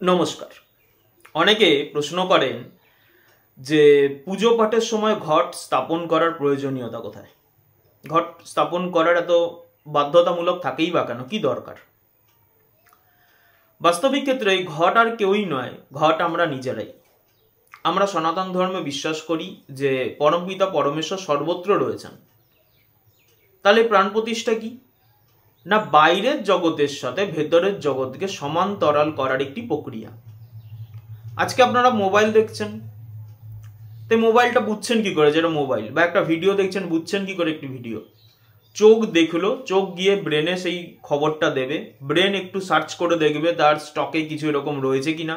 নমস্কার। অনেকে প্রশ্ন করেন যে পুজো পাঠের সময় ঘট স্থাপন করার প্রয়োজনীয়তা কোথায়? ঘট স্থাপন করার এত বাধ্যতামূলক থাকেই বা কেন, কি দরকার? বাস্তবিক ক্ষেত্রে এই ঘট আর কেউই নয়, ঘট আমরা নিজেরাই। আমরা সনাতন ধর্মে বিশ্বাস করি যে পরমপিতা পরমেশ্বর সর্বত্র রয়েছেন। তাহলে প্রাণ প্রতিষ্ঠা কি না, বাইরের জগতের সাথে ভেতরের জগৎকে সমান্তরাল করার একটি প্রক্রিয়া। আজকে আপনারা মোবাইল দেখছেন, তো মোবাইলটা বুঝছেন কি করে যেটা মোবাইল, বা একটা ভিডিও দেখছেন বুঝছেন কি করে একটি ভিডিও? চোখ দেখলো, চোখ গিয়ে ব্রেনে সেই খবরটা দেবে, ব্রেন একটু সার্চ করে দেখবে তার স্টকে কিছু এরকম রয়েছে কিনা,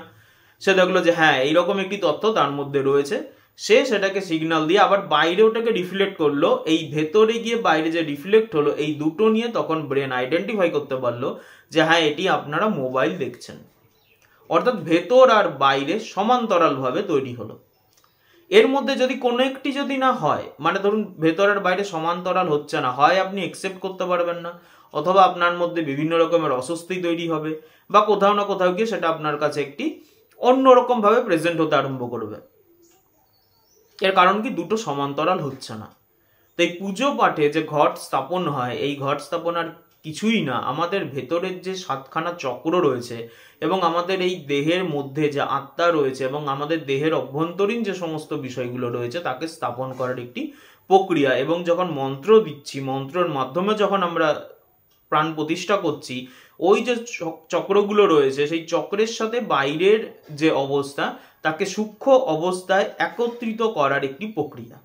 সে দেখলো যে হ্যাঁ এইরকম একটি তথ্য তার মধ্যে রয়েছে, সে সেটাকে সিগন্যাল দিয়ে আবার বাইরে ওটাকে রিফ্লেক্ট করলো, এই ভেতরে গিয়ে বাইরে যে রিফ্লেক্ট হলো এই দুটো নিয়ে তখন ব্রেন আইডেন্টিফাই করতে পারলো যে হ্যাঁ এটি আপনারা মোবাইল দেখছেন। অর্থাৎ ভেতর আর বাইরে সমান্তরালভাবে তৈরি হলো। এর মধ্যে যদি কোনো একটি যদি না হয়, মানে ধরুন ভেতর আর বাইরে সমান্তরাল হচ্ছে না, হয় আপনি একসেপ্ট করতে পারবেন না, অথবা আপনার মধ্যে বিভিন্ন রকমের অস্বস্তি তৈরি হবে, বা কোথাও না কোথাও গিয়ে সেটা আপনার কাছে একটি অন্যরকম ভাবে প্রেজেন্ট হতে আরম্ভ করবে। এর কারণ কি, দুটো সমান্তরাল হচ্ছে না। তো এই পুজো পাঠে যে ঘট স্থাপন হয়, এই ঘট স্থাপন আর কিছুই না, আমাদের ভেতরের যে 7খানা চক্র রয়েছে এবং আমাদের এই দেহের মধ্যে যে আত্মা রয়েছে এবং আমাদের দেহের অভ্যন্তরীণ যে সমস্ত বিষয়গুলো রয়েছে তাকে স্থাপন করার একটি প্রক্রিয়া। এবং যখন মন্ত্র দিচ্ছি, মন্ত্রের মাধ্যমে যখন আমরা প্রাণ প্রতিষ্ঠা করছি, ওই যে চক্রগুলো রয়েছে সেই চক্রের সাথে বাইরের যে অবস্থা তাকে সূক্ষ্ম অবস্থায় একত্রিত করার একটি প্রক্রিয়া।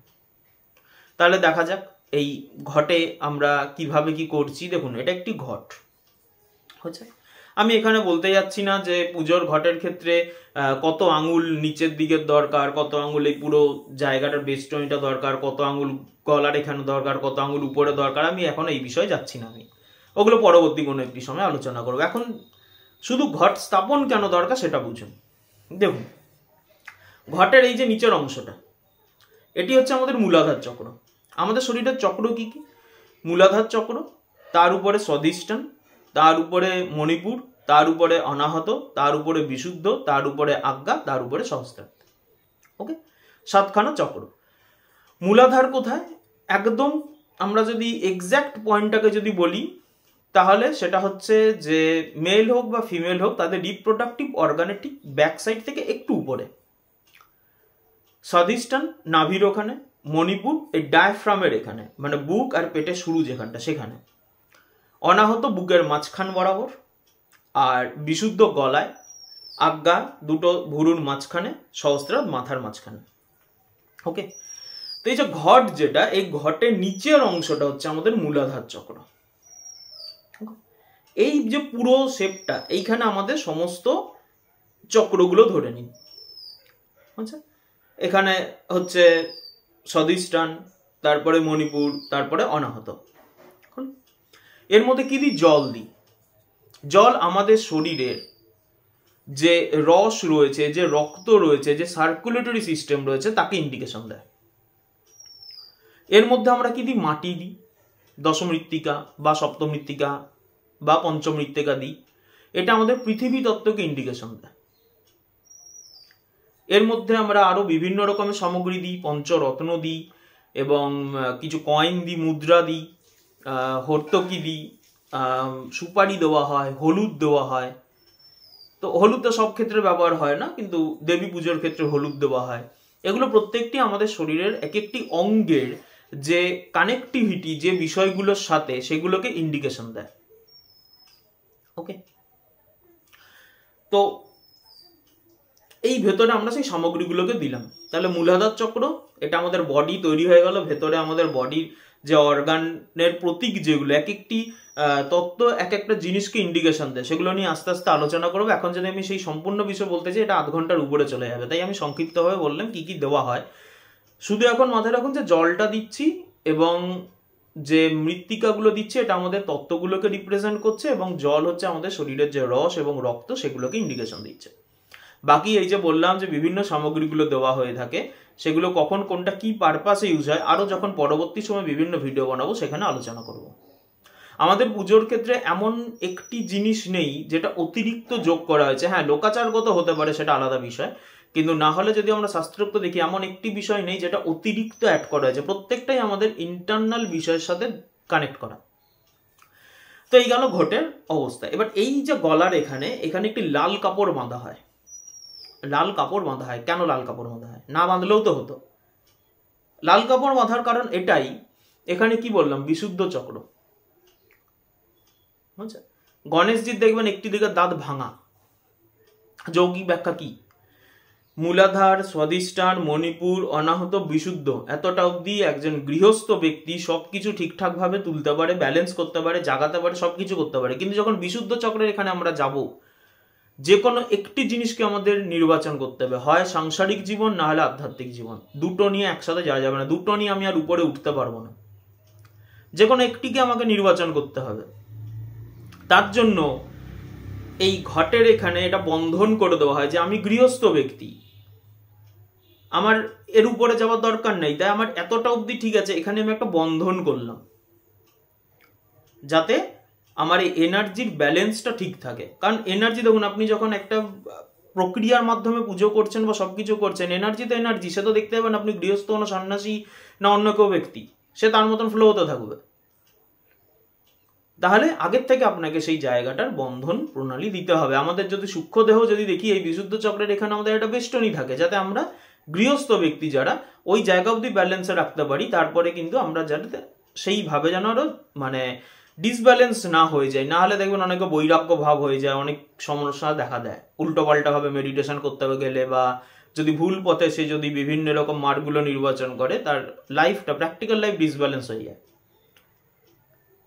তাহলে দেখা যাক এই ঘটে আমরা কিভাবে কি করছি। দেখুন, এটা একটি ঘট হচ্ছে। আমি এখানে বলতে যাচ্ছি না যে পুজোর ঘটের ক্ষেত্রে কত আঙুল নিচের দিকের দরকার, কত আঙুল এই পুরো জায়গাটার বেষ্টনীটা দরকার, কত আঙুল গলার এখানে দরকার, কত আঙুল উপরে দরকার। আমি এখন এই বিষয়ে যাচ্ছি না, আমি ওগুলো পরবর্তী কোনো একটি সময় আলোচনা করবো। এখন শুধু ঘট স্থাপন কেন দরকার সেটা বুঝুন। দেখুন, ঘটের এই যে নিচের অংশটা, এটি হচ্ছে আমাদের মূলাধার চক্র। আমাদের শরীরের চক্র কি কি? মূলাধার চক্র, তার উপরে স্বাধিষ্ঠান, তার উপরে মণিপুর, তার উপরে অনাহত, তার উপরে বিশুদ্ধ, তার উপরে আজ্ঞা, তার উপরে সহস্রার। ওকে, 7খানা চক্র। মূলাধার কোথায়? একদম আমরা যদি এক্স্যাক্ট পয়েন্টটাকে যদি বলি তাহলে সেটা হচ্ছে যে মেল হোক বা ফিমেল হোক, তাদের রিপ্রোডাক্টিভ অর্গানের ঠিক ব্যাক সাইড থেকে একটু উপরে। স্বাধিষ্ঠান নাভির ওখানে, মণিপুর এই ডায়াফ্রামের এখানে, মানে বুক আর পেটের শুরু যেখানটা সেখানে, অনাহত বুকের মাঝখান বরাবর, আর বিশুদ্ধ গলায়, আজ্ঞা দুটো ভুরুর মাঝখানে, সহস্রার মাথার মাঝখানে। ওকে, তো এই যে ঘট যেটা, এই ঘটের নিচের অংশটা হচ্ছে আমাদের মূলাধার চক্র। এই যে পুরো শেপটা, এইখানে আমাদের সমস্ত চক্রগুলো ধরে নিন। আচ্ছা, এখানে হচ্ছে স্বাধিষ্ঠান, তারপরে মণিপুর, তারপরে অনাহত। এর মধ্যে কি দিই? জল দিই। জল আমাদের শরীরের যে রস রয়েছে, যে রক্ত রয়েছে, যে সার্কুলেটরি সিস্টেম রয়েছে তাকে ইন্ডিকেশন দেয়। এর মধ্যে আমরা কি দিই? মাটি দিই, দশমৃত্তিকা বা সপ্তমৃত্তিকা বা পঞ্চমৃত্তিকা দিই। এটা আমাদের পৃথিবী তত্ত্বকে ইন্ডিকেশন দেয়। এর মধ্যে আমরা আরো বিভিন্ন রকমের সামগ্রী দিই, পঞ্চরত্ন দিই এবং কিছু কয়েন দিই, মুদ্রা দিই, হর্তকি দিই, সুপারি দেওয়া হয়, হলুদ দেওয়া হয়। তো হলুদ তো সব ক্ষেত্রে ব্যবহার হয় না, কিন্তু দেবী পুজোর ক্ষেত্রে হলুদ দেওয়া হয়। এগুলো প্রত্যেকটি আমাদের শরীরের এক একটি অঙ্গের যে কানেক্টিভিটি যে বিষয়গুলোর সাথে, সেগুলোকে ইন্ডিকেশন দেয়। ওকে, তো এই ভেতরে আমরা সেই সামগ্রীগুলোকে দিলাম। তাহলে মূলাধার চক্র, এটা আমাদের বডি তৈরি হয়ে গেল। ভেতরে আমাদের বডির যে অর্গানের প্রতীক যেগুলো, এক একটি তত্ত্ব এক একটা জিনিসকে ইন্ডিকেশন দেয়, সেগুলো নিয়ে আস্তে আস্তে আলোচনা করবো। এখন যদি আমি সেই সম্পূর্ণ বিষয় বলতে চাই এটা 8 ঘন্টার উপরে চলে যাবে, তাই আমি সংক্ষিপ্তভাবে বললাম কি কি দেওয়া হয়। শুধু এখন মাথায় রাখুন যে জলটা দিচ্ছি এবং যে মৃত্তিকাগুলো দিচ্ছে এটা আমাদের তত্ত্বগুলোকে রিপ্রেজেন্ট করছে, এবং জল হচ্ছে আমাদের শরীরের যে রস এবং রক্ত সেগুলোকে ইন্ডিকেশন দিচ্ছে। বাকি এই যে বললাম যে বিভিন্ন সামগ্রীগুলো দেওয়া হয়ে থাকে, সেগুলো কখন কোনটা কি পারপাসে ইউজ হয়, আরো যখন পরবর্তী সময় বিভিন্ন ভিডিও বানাবো সেখানে আলোচনা করব। আমাদের পুজোর ক্ষেত্রে এমন একটি জিনিস নেই যেটা অতিরিক্ত যোগ করা হয়েছে। হ্যাঁ, লোকাচারগত হতে পারে, সেটা আলাদা বিষয়, কিন্তু না হলে যদি আমরা শাস্ত্রোক্ত দেখি এমন একটি বিষয় নেই যেটা অতিরিক্ত অ্যাড করা হয়েছে। প্রত্যেকটাই আমাদের ইন্টারনাল বিষয়ের সাথে কানেক্ট করা। তো এই গেল ঘটের অবস্থা। এবার এই যে গলার এখানে একটি লাল কাপড় বাঁধা হয়। লাল কাপড় বাঁধা হয় কেন? লাল কাপড় বাঁধা হয়, না বাঁধলেও তো হতো। লাল কাপড় বাঁধার কারণ এটাই, এখানে কি বললাম, বিশুদ্ধ চক্র। বুঝছে? গণেশজির দেখবেন একটি দিকে দাঁত ভাঙা। যৌগিক ব্যাখ্যা কি? মূলাধার, স্বাধিষ্ঠান, মণিপুর, অনাহত, বিশুদ্ধ, এতটা অবধি একজন গৃহস্থ ব্যক্তি সবকিছু ঠিকঠাক ভাবে তুলতে পারে, ব্যালেন্স করতে পারে, জাগাতে পারে, সবকিছু করতে পারে। কিন্তু যখন বিশুদ্ধ চক্রের এখানে আমরা যাব, যে কোনো একটি জিনিসকে আমাদের নির্বাচন করতে হবে, হয় সাংসারিক জীবন না হলে আধ্যাত্মিক জীবন। দুটো নিয়ে একসাথে যাওয়া যাবে না, দুটো নিয়ে আমি আর উপরে উঠতে পারবো না, যে কোনো একটিকে আমাকে নির্বাচন করতে হবে। তার জন্য এই ঘটের এখানে এটা বন্ধন করে দেওয়া হয় যে আমি গৃহস্থ ব্যক্তি, আমার এর উপরে যাওয়ার দরকার নেই, তাই আমার এতটা অবধি ঠিক আছে, এখানে আমি একটা বন্ধন করলাম যাতে আমার এই এনার্জির ব্যালেন্সটা ঠিক থাকে। কারণ এনার্জি দেখুন, আপনি যখন একটা প্রক্রিয়ার মাধ্যমে পুজো করছেন বা সবকিছু করছেন, এনার্জি তো এনার্জি, সে তো দেখতে পাবেন আপনি গৃহস্থ না সন্ন্যাসী না অন্য কেউ ব্যক্তি, সে তার মতন ফ্লো হতে থাকবে। তাহলে আগের থেকে আপনাকে সেই জায়গাটার বন্ধন প্রণালী দিতে হবে। আমাদের যদি সূক্ষ্ম দেহ যদি দেখি, এই বিশুদ্ধ চক্রের এখানে আমাদের একটা বেষ্টনী থাকে, যাতে আমরা গৃহস্থ ব্যক্তি যারা ওই জায়গা অবধি ব্যালেন্সে রাখতে পারি। তারপরে কিন্তু আমরা যাতে সেইভাবে যেন আরো মানে ডিসব্যালেন্স না হয়ে যায়। না হলে দেখবেন অনেকে বৈরাগ্য ভাব হয়ে যায়, অনেক সমস্যা দেখা দেয় উল্টো পাল্টা ভাবে মেডিটেশন করতে গেলে, বা যদি ভুল পথে সে যদি বিভিন্ন রকম মার্গগুলো নির্বাচন করে, তার লাইফটা প্র্যাকটিক্যাল লাইফ ডিসব্যালেন্স হয়ে যায়।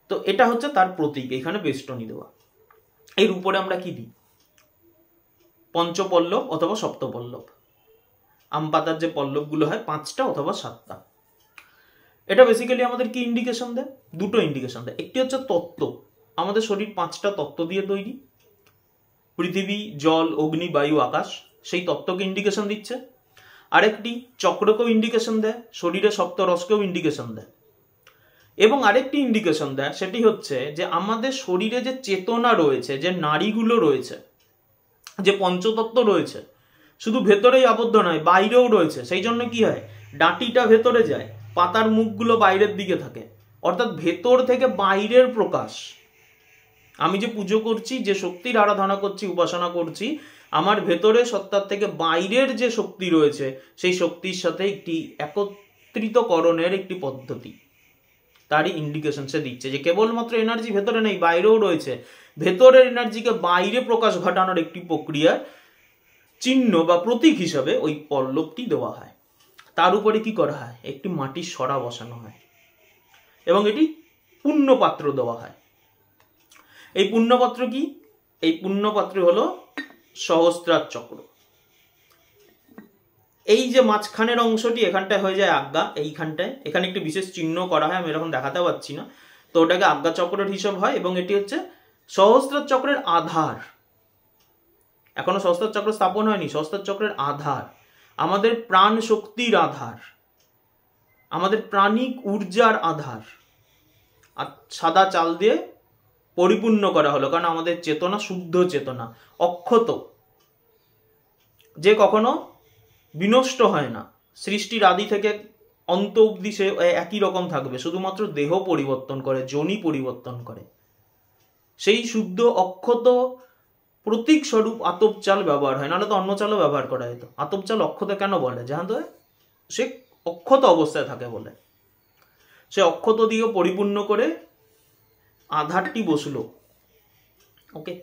তো এটা হচ্ছে তার প্রতীক, এখানে বেষ্টনী দেওয়া। এর উপরে আমরা কি দিই? পঞ্চপল্লব অথবা সপ্তপল্লব। আম পাতার যে পল্লবগুলো হয় 5টা অথবা 7টা। এটা বেসিক্যালি আমাদের কি ইন্ডিকেশন দেয়? দুটো ইন্ডিকেশন দেয়। একটি হচ্ছে তত্ত্ব, আমাদের শরীর 5টা তত্ত্ব দিয়ে তৈরি, পৃথিবী, জল, অগ্নি, বায়ু, আকাশ, সেই তত্ত্বকে ইন্ডিকেশন দিচ্ছে। আরেকটি চক্রকেও ইন্ডিকেশন দেয়, শরীরে সপ্তরসকেও ইন্ডিকেশন দেয়। এবং আরেকটি ইন্ডিকেশন দেয়, সেটি হচ্ছে যে আমাদের শরীরে যে চেতনা রয়েছে, যে নাড়িগুলো রয়েছে, যে পঞ্চতত্ত্ব রয়েছে, শুধু ভেতরেই আবদ্ধ নয়, বাইরেও রয়েছে। সেই জন্য কি হয়, ডাঁটিটা ভেতরে যায়, পাতার মুখগুলো বাইরের দিকে থাকে, অর্থাৎ ভেতর থেকে বাইরের প্রকাশ। আমি যে পুজো করছি, যে শক্তির আরাধনা করছি, উপাসনা করছি, আমার ভেতরে সত্তার থেকে বাইরের যে শক্তি রয়েছে, সেই শক্তির সাথে একটি একত্রিতকরণের একটি পদ্ধতি, তারই ইন্ডিকেশন সে দিচ্ছে যে কেবলমাত্র এনার্জি ভেতরে নেই, বাইরেও রয়েছে। ভেতরের এনার্জিকে বাইরে প্রকাশ ঘটানোর একটি প্রক্রিয়া, চিহ্ন বা প্রতীক হিসাবে ওই পল্লবটি দেওয়া হয়। তার উপরে কি করা হয়, একটি মাটির সরা বসানো হয় এবং এটি পুণ্যপাত্র দেওয়া হয়। এই পুণ্যপাত্র কি? এই পুণ্যপাত্র হলো সহস্রার চক্র। এই যে মাঝখানের অংশটি, এখানটায় হয়ে যায় আজ্ঞা, এইখানটায় এখানে একটি বিশেষ চিহ্ন করা হয়, আমি এরকম দেখাতে পারছি না, তো ওটাকে আজ্ঞা চক্রের হিসাব হয়। এবং এটি হচ্ছে সহস্রার চক্রের আধার। এখনো সহস্রার চক্র স্থাপন হয়নি, সহস্রার চক্রের আধার, আমাদের প্রাণ শক্তির আধার, আমাদের প্রাণিক ঊর্জার আধার। আর সাদা চাল দিয়ে পরিপূর্ণ করা হলো, কারণ আমাদের চেতনা শুদ্ধ চেতনা, অক্ষত, যে কখনো বিনষ্ট হয় না। সৃষ্টির আদি থেকে অন্ত অবধি সে একই রকম থাকবে, শুধুমাত্র দেহ পরিবর্তন করে, যোনি পরিবর্তন করে। সেই শুদ্ধ অক্ষত প্রতীক স্বরূপ আতপ চাল ব্যবহার হয়, নাহলে তো অন্য চালও ব্যবহার করা যেত। আতপ চাল অক্ষত কেন বলে? জানতো সে অক্ষত অবস্থায় থাকে বলে। সে অক্ষত দিয়ে পরিপূর্ণ করে আধারটি বসলো। ওকে,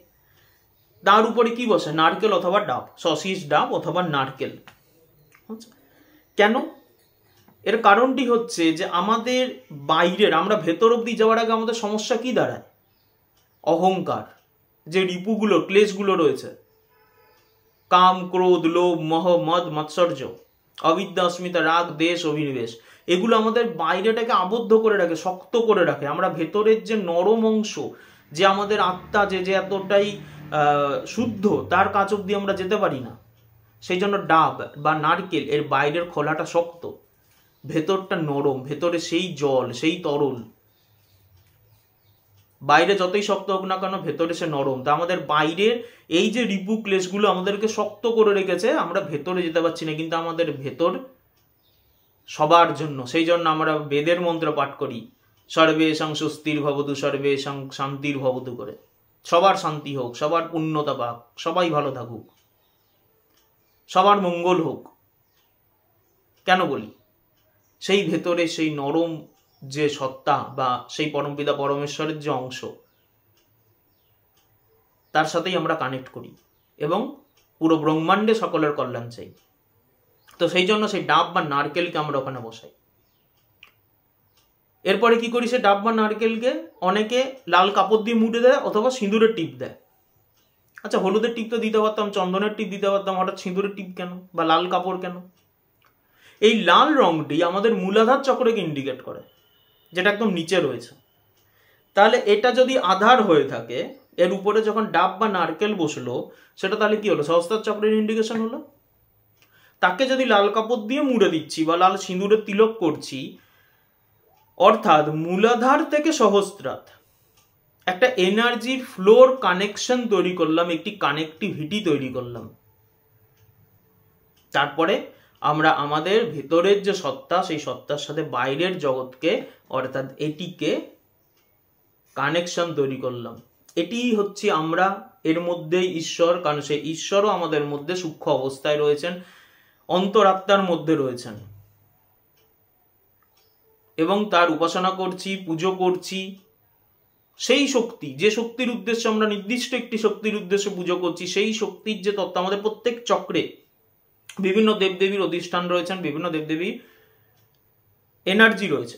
তার উপরে কি বসে? নারকেল অথবা ডাব, সসিস ডাব অথবা নারকেল। কেন? এর কারণটি হচ্ছে যে আমাদের বাইরের, আমরা ভেতর অব্দি যাওয়ার আগে আমাদের সমস্যা কি দাঁড়ায়? অহংকার, যে রিপুগুলো, ক্লেশগুলো রয়েছে, কাম, ক্রোধ, লোভ, মোহ, মদ, মাৎসর্য, অবিদ্যা, অস্মিতা, রাগ, দেশ, অভিনিবেশ, এগুলো আমাদের বাইরেটাকে আবদ্ধ করে রাখে, শক্ত করে রাখে। আমরা ভেতরের যে নরম অংশ, যে আমাদের আত্মা, যে এতটাই শুদ্ধ, তার কাছ অব্দি আমরা যেতে পারি না। সেই জন্য ডাব বা নারকেল, এর বাইরের খোলাটা শক্ত, ভেতরটা নরম, ভেতরে সেই জল, সেই তরল। বাইরে যতই শক্ত হোক না কেন ভেতরে সে নরম। তা আমাদের বাইরের এই যে রিপু ক্লেশগুলো আমাদেরকে শক্ত করে রেখেছে, আমরা ভেতরে যেতে পারছি না, কিন্তু আমাদের ভেতর সবার জন্য। সেই জন্য আমরা বেদের মন্ত্র পাঠ করি, সর্বেষাং স্বস্তির ভবতু সর্বেষাং শান্তির ভবতু করে। সবার শান্তি হোক, সবার পূর্ণতা পাক, সবাই ভালো থাকুক, সবার মঙ্গল হোক। কেন বলি? সেই ভেতরে সেই নরম যে সত্তা বা সেই পরমপিতা পরমেশ্বরের যে অংশ, তার সাথেই আমরা কানেক্ট করি এবং পুরো ব্রহ্মাণ্ডে সকলের কল্যাণ চাই। তো সেই জন্য সেই ডাব বা নারকেলকে আমরা ওখানে বসাই। এরপরে কি করি? সে ডাব বা নারকেলকে অনেকে লাল কাপড় দিয়ে মুড়ে দেয় অথবা সিঁদুরের টিপ দেয়। আচ্ছা, হলুদের টিপ তো দিতে পারতাম, চন্দনের টিপ দিতে পারতাম, হঠাৎ সিঁদুরের টিপ কেন বা লাল কাপড় কেন? এই লাল রংটি আমাদের মূলাধার চক্রকে ইন্ডিকেট করে, যেটা একদম নিচে রয়েছে। তাহলে এটা যদি আধার হয়ে থাকে, এর উপরে যখন ডাব বা নারকেল বসলো, সেটা তাহলে কি হলো? সহস্রার চক্রের ইন্ডিকেশন হলো। তাকে যদি লাল কাপড় দিয়ে মুড়ে দিচ্ছি বা লাল সিঁদুরের তিলক করছি, অর্থাৎ মূলাধার থেকে সহস্রাত একটা এনার্জির ফ্লোর কানেকশন তৈরি করলাম, একটি কানেক্টিভিটি তৈরি করলাম। তারপরে আমরা আমাদের ভেতরের যে সত্তা, সেই সত্তার সাথে বাইরের জগৎকে অর্থাৎ এটিকে কানেকশন তৈরি করলাম। এটি হচ্ছে আমরা, এর মধ্যেই ঈশ্বর, কারণ সেই ঈশ্বরও আমাদের মধ্যে সূক্ষ্ম অবস্থায় রয়েছেন, অন্তরাত্মার মধ্যে রয়েছেন এবং তার উপাসনা করছি, পুজো করছি। সেই শক্তি, যে শক্তির উদ্দেশ্যে আমরা নির্দিষ্ট একটি শক্তির উদ্দেশ্যে পুজো করছি, সেই শক্তির যে তত্ত্ব আমাদের প্রত্যেক চক্রে বিভিন্ন দেবদেবীর অধিষ্ঠান রয়েছেন, বিভিন্ন দেবদেবীর এনার্জি রয়েছে,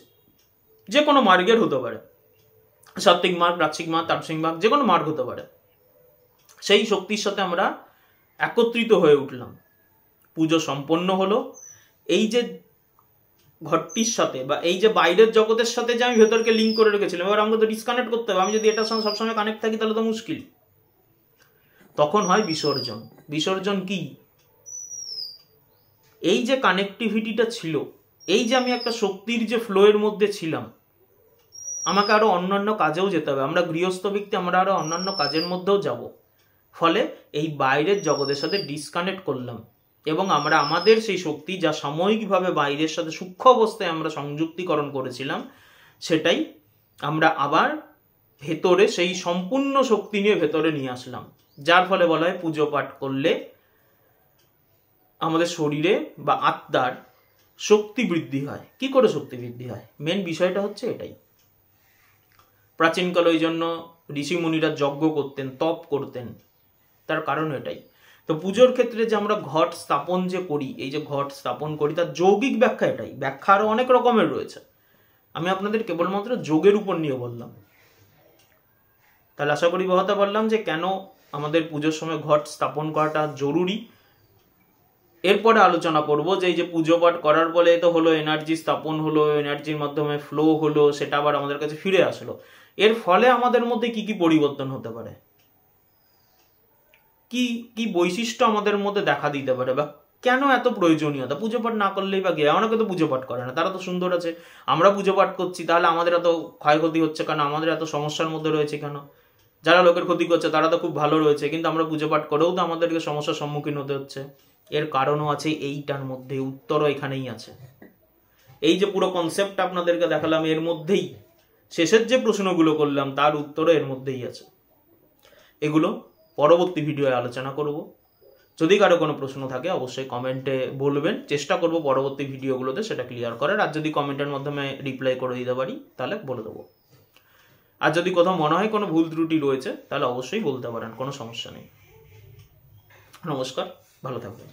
যে কোনো মার্গের হতে পারে, সাত্ত্বিক মার্গ, রাজসিক মার্গ, তামসিক মার্গ, যে কোনো মার্গ হতে পারে। সেই শক্তির সাথে আমরা একত্রিত হয়ে উঠলাম, পুজো সম্পন্ন হলো। এই যে ঘরটির সাথে বা এই যে বাইরের জগতের সাথে যে আমি ভেতরকে লিঙ্ক করে রেখেছিলাম, এবার আমাকে তো ডিসকানেক্ট করতে হবে। আমি যদি এটার সঙ্গে সবসময় কানেক্ট থাকি তাহলে তো মুশকিল। তখন হয় বিসর্জন। বিসর্জন কি? এই যে কানেক্টিভিটিটা ছিল, এই যে আমি একটা শক্তির যে ফ্লো এর মধ্যে ছিলাম, আমাকে আরো অন্যান্য কাজেও যেতে হবে। আমরা গৃহস্থ ব্যক্তি, আমরা আরো অন্যান্য কাজের মধ্যেও যাব। ফলে এই বাইরের জগতের সাথে ডিসকানেক্ট করলাম এবং আমরা আমাদের সেই শক্তি, যা সাময়িকভাবে বাইরের সাথে সূক্ষ্ম অবস্থায় আমরা সংযুক্তিকরণ করেছিলাম, সেটাই আমরা আবার ভেতরে সেই সম্পূর্ণ শক্তি নিয়ে ভেতরে নিয়ে আসলাম। যার ফলে বলা হয় পুজো পাঠ করলে আমাদের শরীরে বা আত্মার শক্তি বৃদ্ধি হয়। কি করে শক্তি বৃদ্ধি হয়? মেন বিষয়টা হচ্ছে এটাই। প্রাচীনকালে ওই জন্য ঋষি মুনিরা যজ্ঞ করতেন, তপ করতেন, তার কারণ এটাই। তো পুজোর ক্ষেত্রে যে আমরা ঘট স্থাপন যে করি, এই যে ঘট স্থাপন করি, তার যৌগিক ব্যাখ্যা এটাই। ব্যাখ্যা আরো অনেক রকমের রয়েছে, আমি আপনাদের কেবলমাত্র যোগের উপর নিয়ে বললাম। তাহলে আশা করি বোঝাতে পারলাম যে কেন আমাদের পুজোর সময় ঘট স্থাপন করাটা জরুরি। এরপরে আলোচনা করব যে এই যে পুজো পাঠ করার ফলে তো হলো এনার্জি স্থাপন হলো, এনার্জির মাধ্যমে ফ্লো হলো, সেটা আবার আমাদের কাছে ফিরে আসলো। এর ফলে আমাদের মধ্যে কি কি পরিবর্তন হতে পারে, কি কি বৈশিষ্ট্য আমাদের মধ্যে দেখা দিতে পারে, বা কেন এত প্রয়োজনীয়তা? পুজো পাঠ না করলেই বা গে, অনেকে তো পুজো পাঠ করে না, তারা তো সুন্দর আছে। আমরা পুজো পাঠ করছি, তাহলে আমাদের এত ক্ষয়ক্ষতি হচ্ছে কেন? আমাদের এত সমস্যার মধ্যে রয়েছে কেন? যারা লোকের ক্ষতি করছে তারা তো খুব ভালো রয়েছে, কিন্তু আমরা পুজো পাঠ করেও তো আমাদেরকে সমস্যার সম্মুখীন হতে হচ্ছে। এর কারণও আছে এইটার মধ্যে, উত্তরও এখানেই আছে। এই যে পুরো কনসেপ্ট আপনাদেরকে দেখালাম, এর মধ্যেই শেষের যে প্রশ্নগুলো করলাম তার উত্তরও এর মধ্যেই আছে। এগুলো পরবর্তী ভিডিওয়ে আলোচনা করব। যদি কারো কোনো প্রশ্ন থাকে অবশ্যই কমেন্টে বলবেন, চেষ্টা করব পরবর্তী ভিডিওগুলোতে সেটা ক্লিয়ার করার। আর যদি কমেন্টের মাধ্যমে রিপ্লাই করে দিতে পারি তাহলে বলে দেবো। আর যদি কোথাও মনে হয় কোনো ভুল ত্রুটি রয়েছে তাহলে অবশ্যই বলতে পারেন, কোনো সমস্যা নেই। নমস্কার, ভালো থাকবেন।